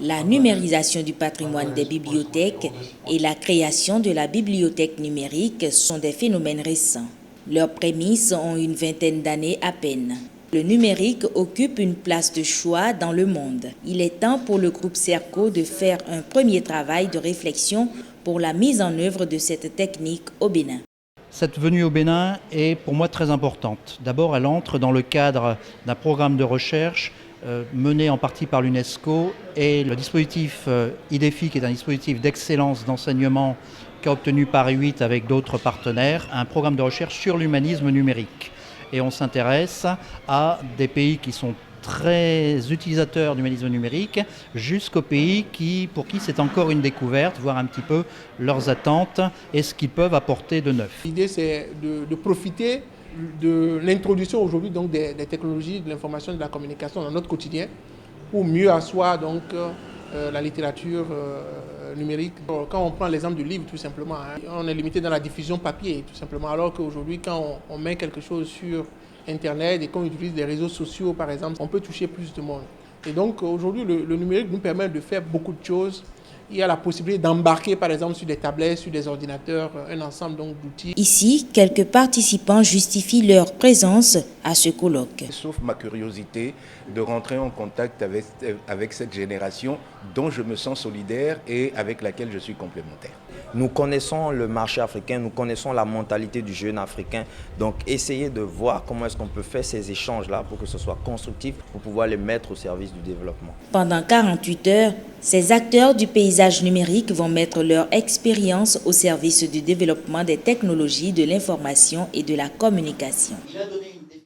La numérisation du patrimoine des bibliothèques et la création de la bibliothèque numérique sont des phénomènes récents. Leurs prémices ont une vingtaine d'années à peine. Le numérique occupe une place de choix dans le monde. Il est temps pour le groupe Serco de faire un premier travail de réflexion pour la mise en œuvre de cette technique au Bénin. Cette venue au Bénin est pour moi très importante. D'abord, elle entre dans le cadre d'un programme de recherche mené en partie par l'UNESCO et le dispositif IDEFI, qui est un dispositif d'excellence d'enseignement qu'a obtenu Paris 8 avec d'autres partenaires, un programme de recherche sur l'humanisme numérique. Et on s'intéresse à des pays qui sont très utilisateurs d'humanisme numérique jusqu'aux pays pour qui c'est encore une découverte, voir un petit peu leurs attentes et ce qu'ils peuvent apporter de neuf. L'idée, c'est de profiter de l'introduction aujourd'hui donc des technologies de l'information et de la communication dans notre quotidien pour mieux asseoir donc la littérature numérique. Quand on prend l'exemple du livre, tout simplement, on est limité dans la diffusion papier, tout simplement, alors qu'aujourd'hui, quand on met quelque chose sur Internet et qu'on utilise des réseaux sociaux, par exemple, on peut toucher plus de monde. Et donc, aujourd'hui, le numérique nous permet de faire beaucoup de choses. Il y a la possibilité d'embarquer, par exemple, sur des tablettes, sur des ordinateurs, un ensemble d'outils. Ici, quelques participants justifient leur présence à ce colloque. Sauf ma curiosité de rentrer en contact avec cette génération dont je me sens solidaire et avec laquelle je suis complémentaire. Nous connaissons le marché africain, nous connaissons la mentalité du jeune africain. Donc, essayer de voir comment est-ce qu'on peut faire ces échanges-là pour que ce soit constructif, pour pouvoir les mettre au service du développement. Pendant 48 heures, ces acteurs du paysage numérique vont mettre leur expérience au service du développement des technologies de l'information et de la communication.